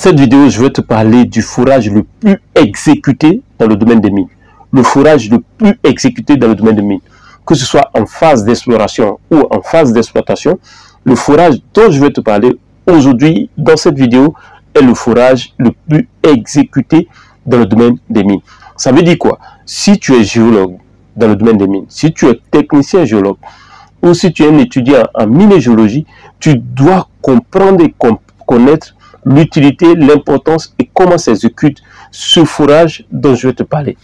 cette vidéo, je vais te parler du forage le plus exécuté dans le domaine des mines. Le forage le plus exécuté dans le domaine des mines. Que ce soit en phase d'exploration ou en phase d'exploitation, le forage dont je vais te parler aujourd'hui dans cette vidéo est le forage le plus exécuté dans le domaine des mines. Ça veut dire quoi? Si tu es géologue dans le domaine des mines, si tu es technicien géologue ou si tu es un étudiant en minégéologie, tu dois comprendre et connaître l'utilité, l'importance et comment s'exécute ce forage dont je vais te parler.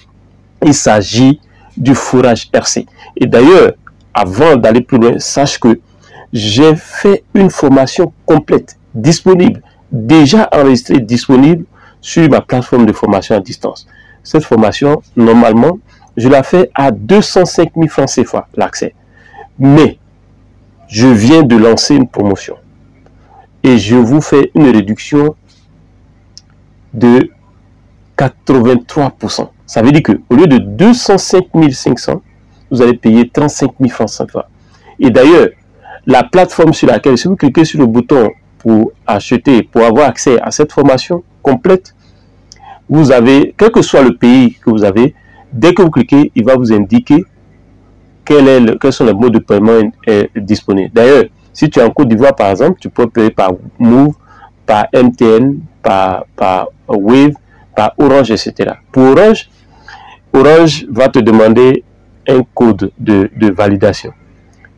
Il s'agit du forage RC. Et d'ailleurs, avant d'aller plus loin, sache que j'ai fait une formation complète, disponible, déjà enregistrée, disponible sur ma plateforme de formation à distance. Cette formation, normalement, je la fais à 205 000 francs CFA, l'accès. Mais, je viens de lancer une promotion. Et je vous fais une réduction de 83%. Ça veut dire qu'au lieu de 205 500, vous allez payer 35 000 francs CFA. Et d'ailleurs, la plateforme sur laquelle, si vous cliquez sur le bouton pour acheter, pour avoir accès à cette formation complète, vous avez, quel que soit le pays que vous avez, dès que vous cliquez, il va vous indiquer quels sont les modes de paiement disponibles. D'ailleurs, si tu es en Côte d'Ivoire, par exemple, tu peux payer par Move, par MTN, par Wave, par Orange, etc. Pour Orange, Orange va te demander un code de validation.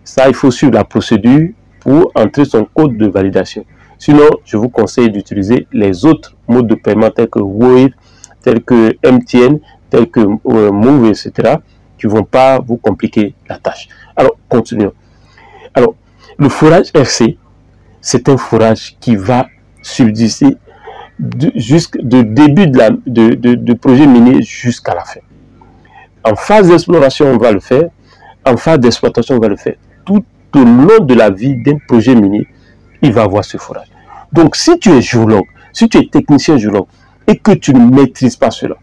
Ça, il faut suivre la procédure pour entrer son code de validation. Sinon, je vous conseille d'utiliser les autres modes de paiement tels que Wave, tels que MTN, tels que Move, etc. qui ne vont pas vous compliquer la tâche. Alors, continuons. Alors, le forage RC, c'est un forage qui va subsister du début de projet minier jusqu'à la fin. En phase d'exploration, on va le faire. En phase d'exploitation, on va le faire. Tout au long de la vie d'un projet minier, il va avoir ce forage. Donc, si tu es géologue, si tu es technicien géologue et que tu ne maîtrises pas cela,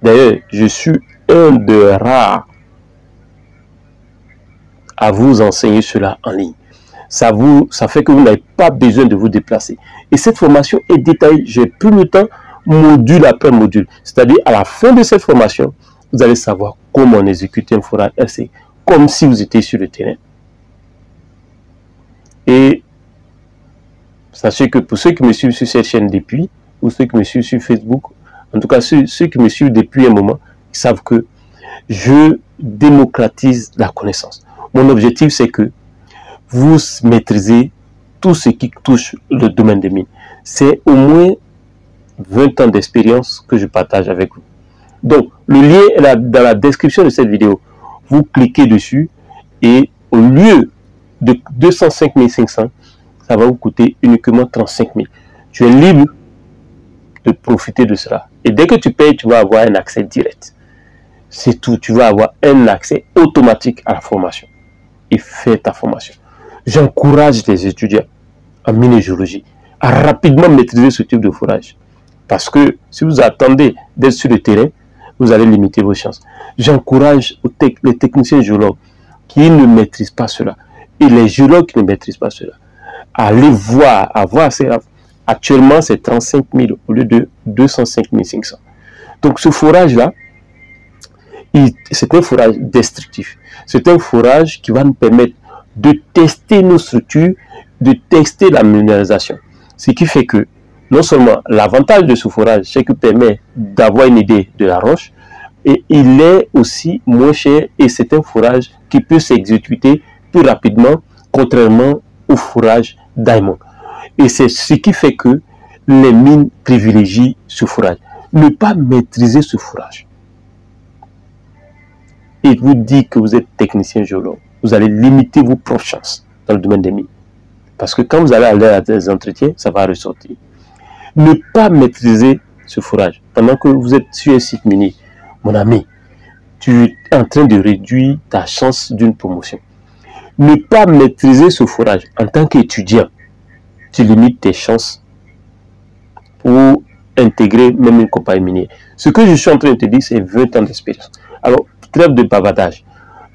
d'ailleurs, je suis un de rares à vous enseigner cela en ligne. Ça fait que vous n'avez pas besoin de vous déplacer. Et cette formation est détaillée. J'ai pris le temps, module après module. C'est-à-dire, à la fin de cette formation, vous allez savoir comment on exécute un forage RC, comme si vous étiez sur le terrain. Et sachez que pour ceux qui me suivent sur cette chaîne depuis, ou ceux qui me suivent sur Facebook, en tout cas ceux qui me suivent depuis un moment, ils savent que je démocratise la connaissance. Mon objectif, c'est que vous maîtrisez tout ce qui touche le domaine des mines. C'est au moins 20 ans d'expérience que je partage avec vous. Donc, le lien est là dans la description de cette vidéo. Vous cliquez dessus et au lieu de 205 500, ça va vous coûter uniquement 35 000. Tu es libre de profiter de cela. Et dès que tu payes, tu vas avoir un accès direct. C'est tout. Tu vas avoir un accès automatique à la formation. Et fais ta formation. J'encourage les étudiants en minégéologie à rapidement maîtriser ce type de forage. Parce que si vous attendez d'être sur le terrain, vous allez limiter vos chances. J'encourage les techniciens géologues qui ne maîtrisent pas cela et les géologues qui ne maîtrisent pas cela à aller voir, actuellement c'est 35 000 au lieu de 205 500. Donc ce forage-là, c'est un forage destructif. C'est un forage qui va nous permettre de tester nos structures, de tester la minéralisation. Ce qui fait que, non seulement l'avantage de ce forage, c'est qu'il permet d'avoir une idée de la roche, et il est aussi moins cher, et c'est un forage qui peut s'exécuter plus rapidement, contrairement au forage Diamond. Et c'est ce qui fait que les mines privilégient ce forage. Ne pas maîtriser ce forage et vous dites que vous êtes technicien géologue, vous allez limiter vos propres chances dans le domaine des mines. Parce que quand vous allez aller à des entretiens, ça va ressortir. Ne pas maîtriser ce forage pendant que vous êtes sur un site minier, mon ami, tu es en train de réduire ta chance d'une promotion. Ne pas maîtriser ce forage en tant qu'étudiant, tu limites tes chances pour intégrer même une compagnie minière. Ce que je suis en train de te dire, c'est 20 ans d'expérience. Alors, trêve de bavardage.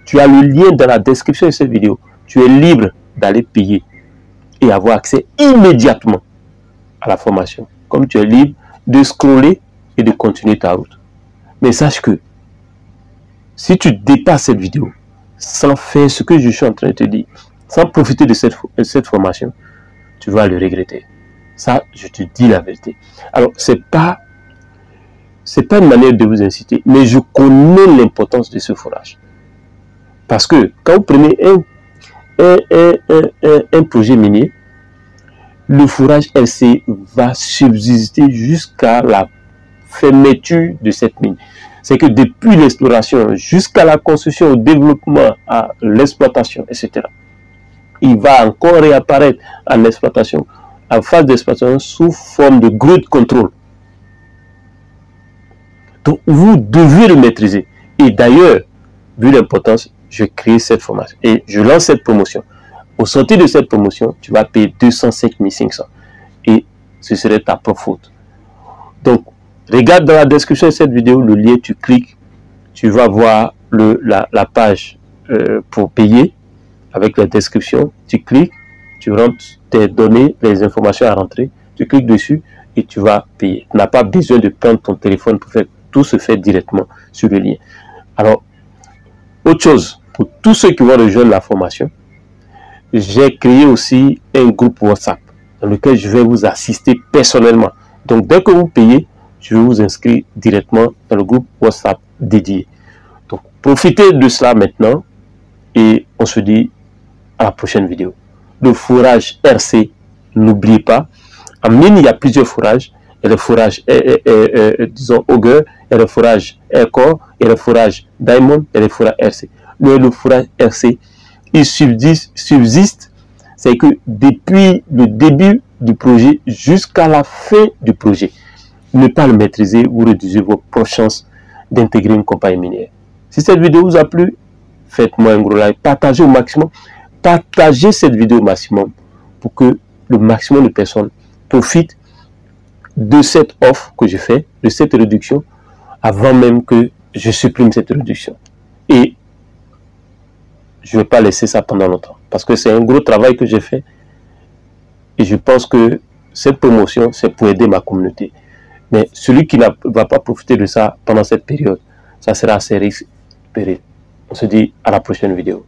Tu as le lien dans la description de cette vidéo. Tu es libre d'aller payer et avoir accès immédiatement à la formation. comme tu es libre de scroller et de continuer ta route. Mais sache que si tu dépasses cette vidéo sans faire ce que je suis en train de te dire, sans profiter de cette formation, tu vas le regretter. Ça, je te dis la vérité. Alors, c'est pas une manière de vous inciter, mais je connais l'importance de ce forage. Parce que quand vous prenez un projet minier, le forage LC va subsister jusqu'à la fermeture de cette mine. C'est que depuis l'exploration jusqu'à la construction, au développement, à l'exploitation, etc., il va encore réapparaître en exploitation, en phase d'exploitation, sous forme de growth control. Donc, vous devez le maîtriser. Et d'ailleurs, vu l'importance, je crée cette formation et je lance cette promotion. Au sortir de cette promotion, tu vas payer 205 500 et ce serait ta propre faute. Donc, regarde dans la description de cette vidéo le lien, tu cliques, tu vas voir la page pour payer avec la description. Tu cliques, tu rentres tes données, les informations à rentrer, tu cliques dessus et tu vas payer. Tu n'as pas besoin de prendre ton téléphone pour faire tout se fait directement sur le lien. Alors, autre chose, pour tous ceux qui vont rejoindre la formation, j'ai créé aussi un groupe WhatsApp dans lequel je vais vous assister personnellement. Donc, dès que vous payez, je vais vous inscrire directement dans le groupe WhatsApp dédié. Donc, profitez de cela maintenant et on se dit à la prochaine vidéo. Le forage RC, n'oubliez pas, en mine, il y a plusieurs forages. Il y a le forage, disons, Auger, il y a le forage Aircore, il y a le forage Diamond, il y a le forage RC. Le forage RC, il subsiste, c'est que depuis le début du projet jusqu'à la fin du projet, ne pas le maîtriser, vous réduisez vos chances d'intégrer une compagnie minière. Si cette vidéo vous a plu, faites-moi un gros like, partagez au maximum, partagez cette vidéo au maximum pour que le maximum de personnes profitent de cette offre que je fais, de cette réduction, avant même que je supprime cette réduction. Et je ne vais pas laisser ça pendant longtemps, parce que c'est un gros travail que j'ai fait, et je pense que cette promotion, c'est pour aider ma communauté. Mais celui qui ne va pas profiter de ça pendant cette période, ça sera assez risqué. On se dit à la prochaine vidéo.